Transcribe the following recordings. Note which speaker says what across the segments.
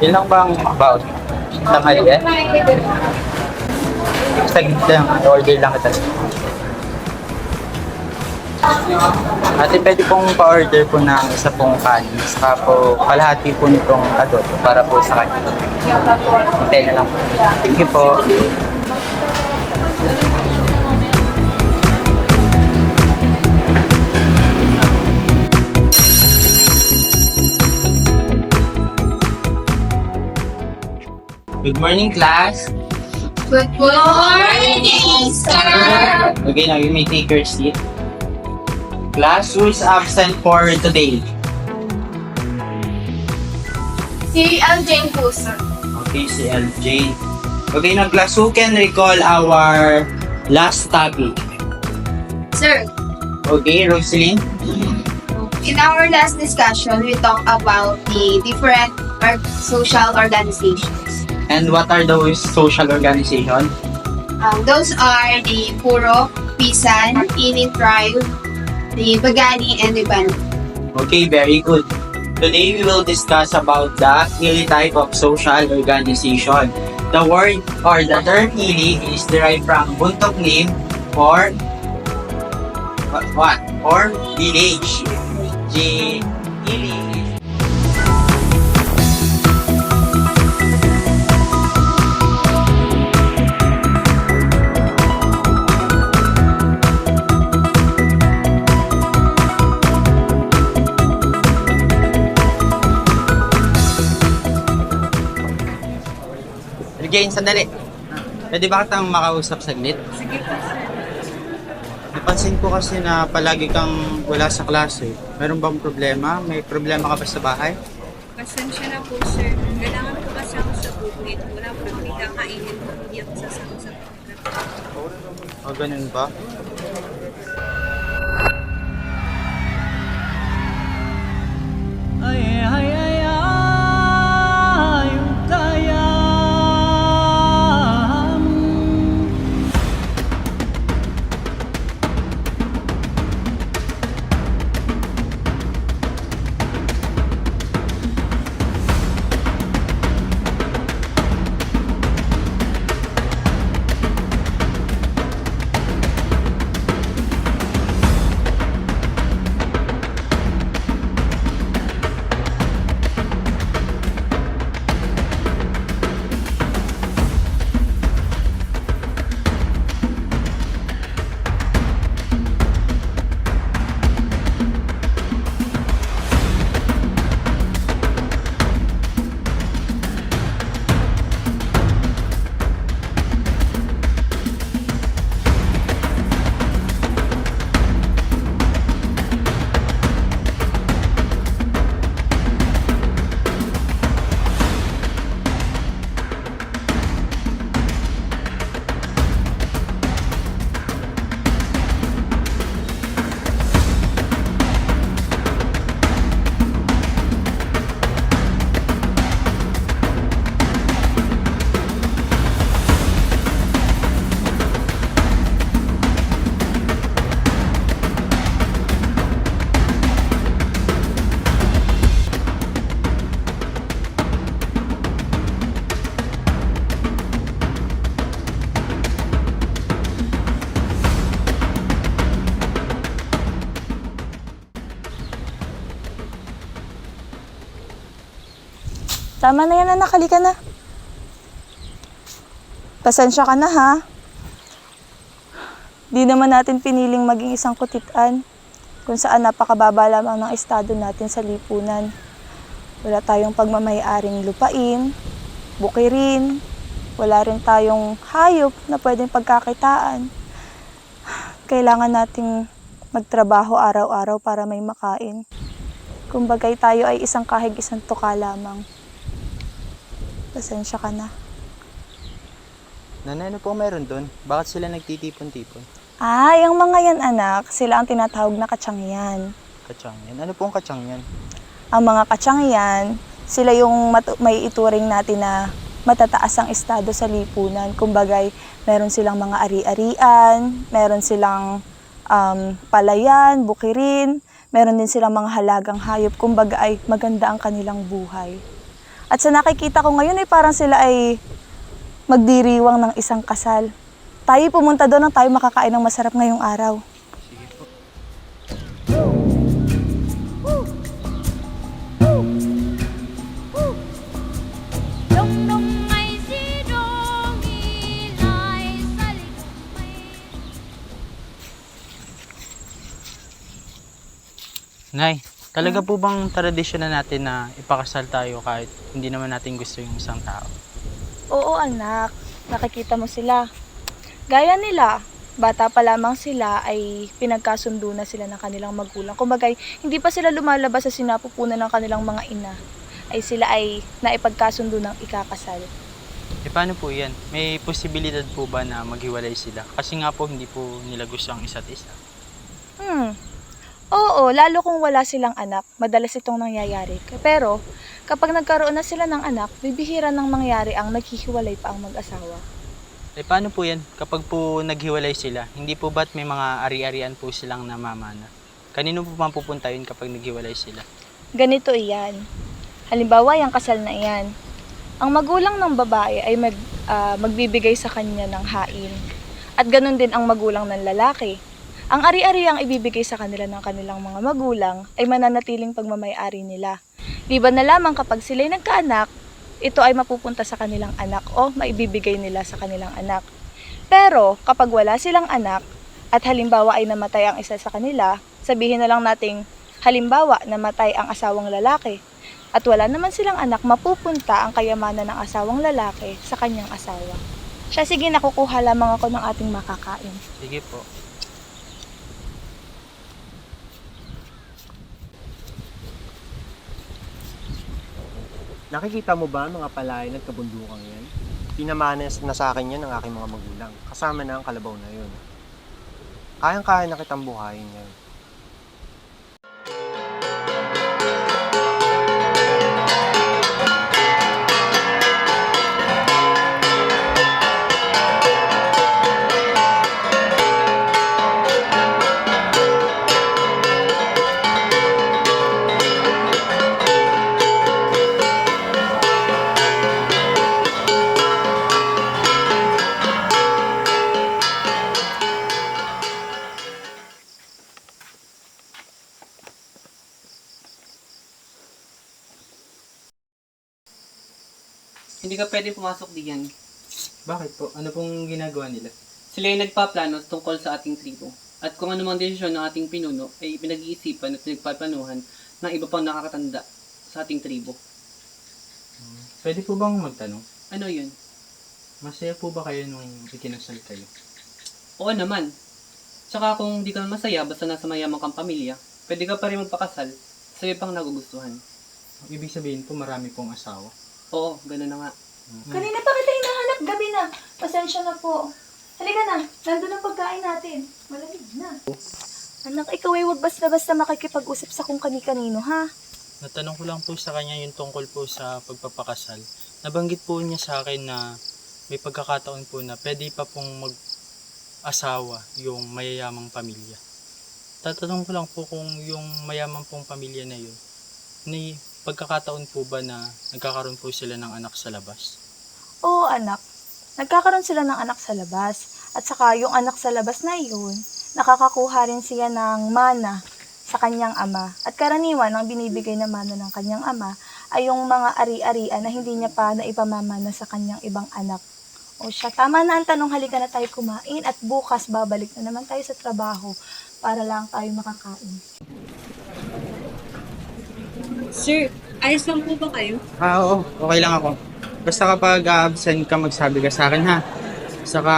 Speaker 1: Yun lang bang about tanghali eh? Saglit lang, order lang kita. Ate, pwede pong pa-order po ng isa pong kanin, saka po kalahati po nitong adobo para po sa kanya. Hintay na lang po. Thank you po. Good morning, class.
Speaker 2: Good morning, sir!
Speaker 1: Okay, now you may take your seat. Class, who is absent for today?
Speaker 2: Si Jane po, sir.
Speaker 1: Okay, si LJ. Okay, now class, who can recall our last topic?
Speaker 2: Sir,
Speaker 1: Okay, Rosaline?
Speaker 2: in our last discussion, we talked about the different social organizations.
Speaker 1: And what are those social organizations?
Speaker 2: Those are the Puro, Pisan, Init Tribe, the Bagani, and the Banu.
Speaker 1: Okay, very good. Today we will discuss about the Ili type of social organization. The word or the term Ili is derived from Buntok name or what? Or village. Ili is Jane, sandali. Pwede ba kitang makausap saglit?
Speaker 3: Sige po, sir.
Speaker 1: Napansin ko kasi na palagi kang wala sa klase. Meron bang problema? May problema ka ba sa bahay?
Speaker 3: Pasensya na po, sir. Kailangan po kasi ako sa bukid. Wala po kami kakainin kung hindi ako sasama sa pagkakas.
Speaker 1: O, ganun ba?
Speaker 4: Ay, ay, ay, ay, tayam.
Speaker 5: Tama na yan, anak. Halika na. Pasensya ka na, ha? Di naman natin piniling maging isang kutitan kung saan napakababa lamang ng estado natin sa lipunan. Wala tayong pagmamayaring lupain, bukirin, wala rin tayong hayop na pwedeng pagkakitaan. kailangan nating magtrabaho araw-araw para may makain. Kumbagay tayo ay isang kahig isang tuka lamang. Pasensya ka na.
Speaker 6: Nanay, ano po meron doon? Bakit sila nagtitipon-tipon?
Speaker 5: Yung mga yan anak, sila ang tinatawag na katsangyan.
Speaker 6: Katsang yan. Ano po ang katsang yan?
Speaker 5: Ang mga katsangyan, sila yung may ituring natin na matataas ang estado sa lipunan. Kumbagay, meron silang mga ari-arian, meron silang palayan, bukirin, meron din silang mga halagang hayop. Kumbaga ay maganda ang kanilang buhay. At sa nakikita ko ngayon ay parang sila ay magdiriwang ng isang kasal. Tayo pumunta doon nang tayo makakain ng masarap ngayong araw.
Speaker 6: Sige po. Nay, talaga po bang tradisyon na natin na ipakasal tayo kahit hindi naman natin gusto yung isang tao?
Speaker 5: Oo anak, nakikita mo sila. Gaya nila, bata pa lamang sila ay pinagkasundo na sila ng kanilang magulang. Kumbaga, hindi pa sila lumalabas sa sinapupunan ng kanilang mga ina, ay sila ay naipagkasundo ng ikakasal.
Speaker 6: E paano po yan? May posibilidad po ba na maghiwalay sila? Kasi nga po hindi po nila gusto ang isa't isa.
Speaker 5: Oo, lalo kung wala silang anak, madalas itong nangyayari. Pero, kapag nagkaroon na sila ng anak, bibihira nang mangyari ang naghihiwalay pa ang mag-asawa.
Speaker 6: E paano po yan? Kapag po naghiwalay sila, hindi po ba't may mga ari-arian po silang namamana? Kanino po mapupunta yun kapag naghiwalay sila?
Speaker 5: Ganito iyan. Halimbawa, yung kasal na iyan. Ang magulang ng babae ay magbibigay sa kanya ng hain. At ganun din ang magulang ng lalaki. Ang ari-ari ang ibibigay sa kanila ng kanilang mga magulang ay mananatiling pagmamay-ari nila. Di ba na lamang kapag sila'y nagkaanak, ito ay mapupunta sa kanilang anak o maibibigay nila sa kanilang anak. Pero kapag wala silang anak at halimbawa ay namatay ang isa sa kanila, sabihin na lang nating halimbawa namatay ang asawang lalaki at wala naman silang anak, mapupunta ang kayamanan ng asawang lalaki sa kanyang asawa. Siya, sige, nakukuha lamang ako ng ating makakain.
Speaker 6: Sige po.
Speaker 7: Nakikita mo ba ang mga palayan at kabundukang yan? Pinamanas na sa akin yan ng aking mga magulang, kasama na ang kalabaw na yun. Kayang-kaya na kitang buhayin yan.
Speaker 8: Hindi ka pwede pumasok diyan.
Speaker 6: Bakit po? Ano pong ginagawa nila?
Speaker 8: Sila yung nagpaplano tungkol sa ating tribo. At kung ano mang desisyon ng ating pinuno ay pinag-iisipan at pinagpaplanuhan ng iba pang nakakatanda sa ating tribo.
Speaker 6: Pwede po bang magtanong?
Speaker 8: Ano yun?
Speaker 6: Masaya po ba kayo nung ikinasal kayo?
Speaker 8: Oo naman. Tsaka kung di ka masaya basta nasa mayamang kang pamilya, pwede ka pa rin magpakasal sa iba pang nagugustuhan.
Speaker 6: Ibig sabihin po marami pong asawa.
Speaker 8: Oo, gano'n na nga.
Speaker 5: Kanina pa kita hinahanap, gabi na. Pasensya na po. Halika na, nandun ang pagkain natin. Malamig na. Anak, ikaw ay huwag basta-basta makikipag-usap sa kung kani-kanino, ha?
Speaker 6: Natanong ko lang po sa kanya yung tungkol po sa pagpapakasal. Nabanggit po niya sa akin na may pagkakataon po na pwede pa pong mag-asawa yung mayayamang pamilya. Tatanong ko lang po kung yung mayamang pong pamilya na yun, may pagkakataon po ba na nagkakaroon po sila ng anak sa labas?
Speaker 5: Oo, anak. Nagkakaroon sila ng anak sa labas. At saka yung anak sa labas na yun, nakakakuha rin siya ng mana sa kanyang ama. At karaniwan, ang binibigay na mana ng kanyang ama ay yung mga ari-arian na hindi niya pa naipamamana sa kanyang ibang anak. O siya, tama na ang tanong, halika na tayo kumain at bukas babalik na naman tayo sa trabaho para lang tayo makakain.
Speaker 3: Sir, ayos lang po ba kayo?
Speaker 6: Oo. Okay lang ako. Basta kapag absent ka, magsabi ka sa akin, ha? Saka,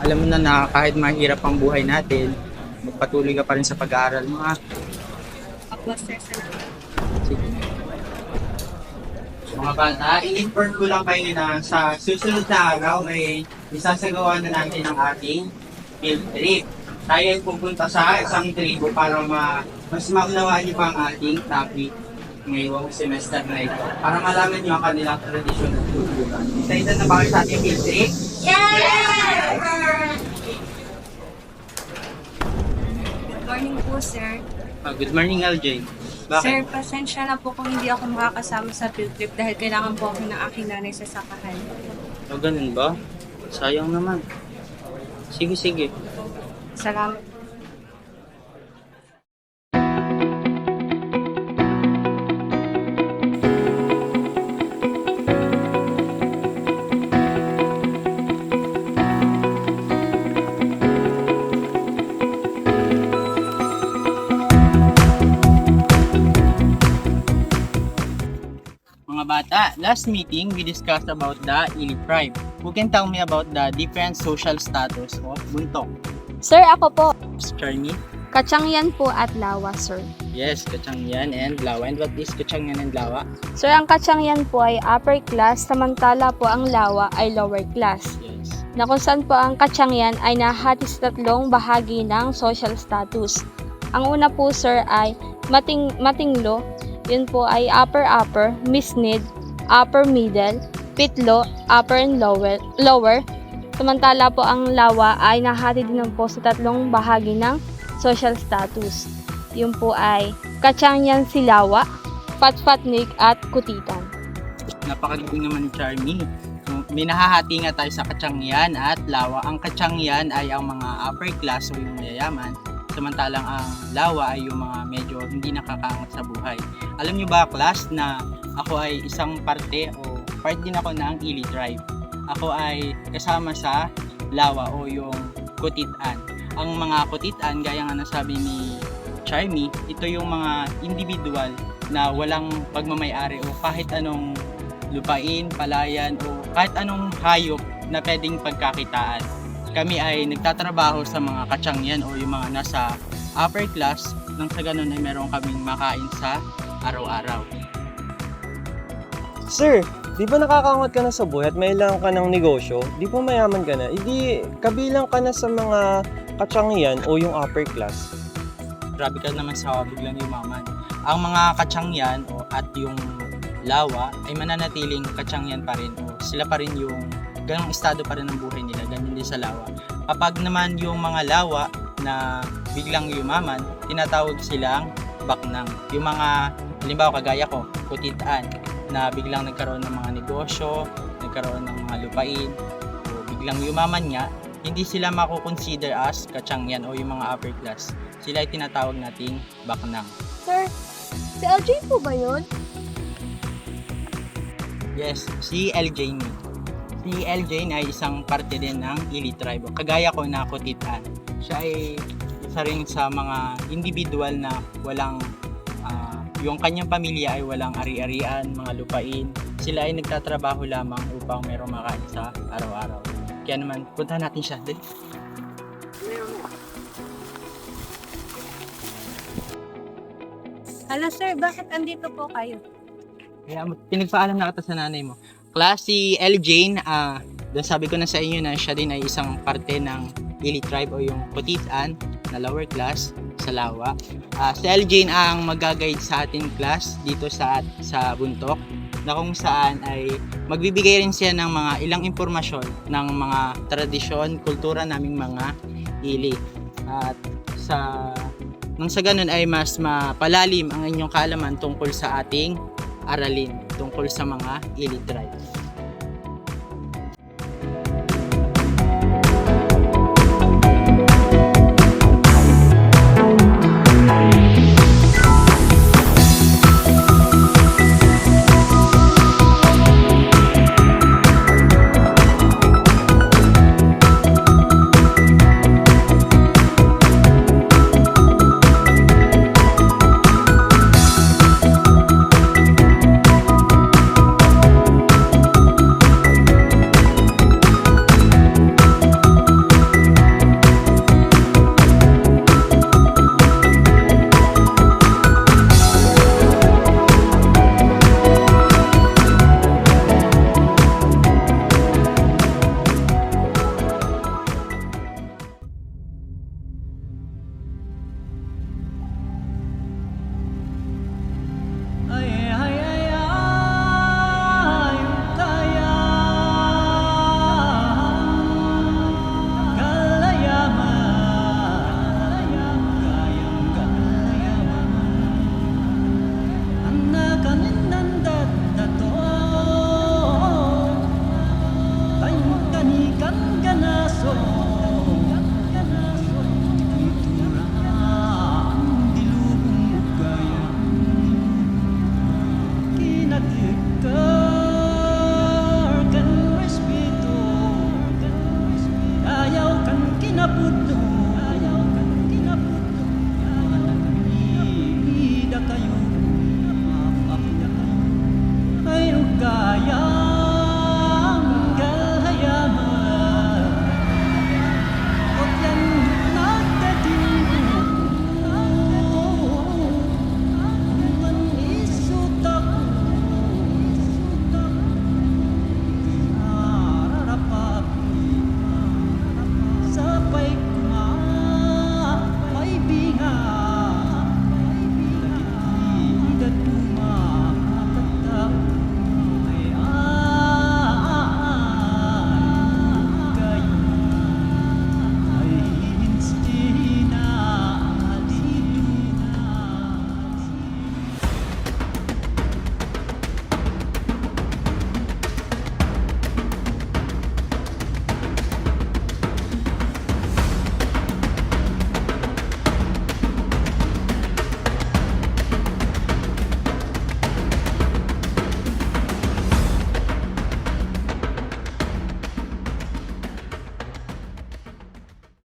Speaker 6: alam mo na kahit mahirap ang buhay natin,
Speaker 1: magpatuloy ka pa rin sa pag-aaral mo ha.
Speaker 3: Opo, sir. Salamat.
Speaker 1: Sige. Mga bata, i-inform ko lang kayo na sa susunod na araw ay isasagawa na natin ang ating field trip. Tayo ay pupunta sa isang tribo para mas maunawaan niyo pa ang ating topic ngayong semester na ito. Para malaman niyo ang kanilang tradisyon at kultura. Excited na ba kayo sa ating field trip?
Speaker 3: Good morning po, sir.
Speaker 1: Good morning, LJ. Bakit?
Speaker 3: Sir, pasensya na po kung hindi ako makakasama sa field trip dahil kailangan po ako ng aking nanay sa sakahan.
Speaker 1: O, ganun ba? Sayang naman. Sige.
Speaker 3: Salamat.
Speaker 6: Mga bata, last meeting we discussed about the Ili tribe. Who can tell me about the different social status of Buntok?
Speaker 5: Sir, ako po.
Speaker 6: Charmy?
Speaker 5: Kachangyan po at Lawa, sir.
Speaker 6: Yes, Kachangyan and Lawa. And what is Kachangyan and Lawa?
Speaker 5: Sir, ang Kachangyan po ay upper class, samantala po ang Lawa ay lower class.
Speaker 6: Yes.
Speaker 5: Na kung saan po ang Kachangyan ay nahati sa tatlong bahagi ng social status. Ang una po, sir, ay matinglo. Yun po ay upper, misnid, upper middle, pitlo, upper and lower. Samantala po ang Lawa ay nahati din po sa tatlong bahagi ng social status. Yun po ay Kachangyan Silawa, Patpatnik at Kutitan.
Speaker 6: Napakagaling naman ni Charmy. May nahahati nga tayo sa Kachangyan at Lawa. Ang Kachangyan ay ang mga upper class o yung mayayaman. Samantalang ang Lawa ay yung mga medyo hindi nakakaangat sa buhay. Alam nyo ba, class, na ako ay isang parte o part din ako ng Ili tribe. Ako ay kasama sa Lawa o yung Kutitan. Ang mga Kutitan, gaya nga nasabi ni Charmy, ito yung mga individual na walang pagmamayari o kahit anong lupain, palayan o kahit anong hayop na pwedeng pagkakitaan. Kami ay nagtatrabaho sa mga Kachangyan o yung mga nasa upper class nang sa ganun ay meron kaming makain sa araw-araw.
Speaker 7: Sir, di ba nakakaangat ka na sa buhay at may lang ka ng negosyo? Di ba mayaman ka na? Hindi kabilang ka na sa mga Kachangyan o yung upper class?
Speaker 6: Grabe ka naman sa biglang yumaman. Ang mga Kachangyan o at yung Lawa ay mananatiling Kachangyan pa rin o sila pa rin yung ganong estado pa rin ng buhay nila, ganyan din sa Lawa. Kapag naman yung mga Lawa na biglang yumaman, tinatawag silang baknang. Yung mga, halimbawa kagaya ko, Kutitan, na biglang nagkaroon ng mga negosyo, nagkaroon ng mga lupain, o biglang yumaman nga, hindi sila mako-consider as Kachangyan o yung mga upper class. Sila ay tinatawag nating baknang.
Speaker 5: Sir, si LJ po ba yun?
Speaker 6: Yes, si LJ ni. Si LJ ay isang parte din ng Ili tribe. Kagaya ko na Kutitan. Siya ay isa rin sa mga individual na walang, yung kanyang pamilya ay walang ari-arian, mga lupain. Sila ay nagtatrabaho lamang upang mayroong makain sa araw-araw. Kaya naman, puntahan natin siya. Dali.
Speaker 3: Hello, sir. Bakit andito po kayo?
Speaker 6: Kaya pinagpaalam na kita sa nanay mo. Class, si LJ, doon sabi ko na sa inyo na siya din ay isang parte ng Ili tribe o yung Kutitan na lower class sa Lawa. Si LJ ang mag-guide sa ating class dito sa Buntok, na kung saan ay magbibigay rin siya ng mga ilang impormasyon ng mga tradisyon, kultura naming mga Ili. At nang sa ganun ay mas mapalalim ang inyong kaalaman tungkol sa ating aralin tungkol sa mga Ili tribe.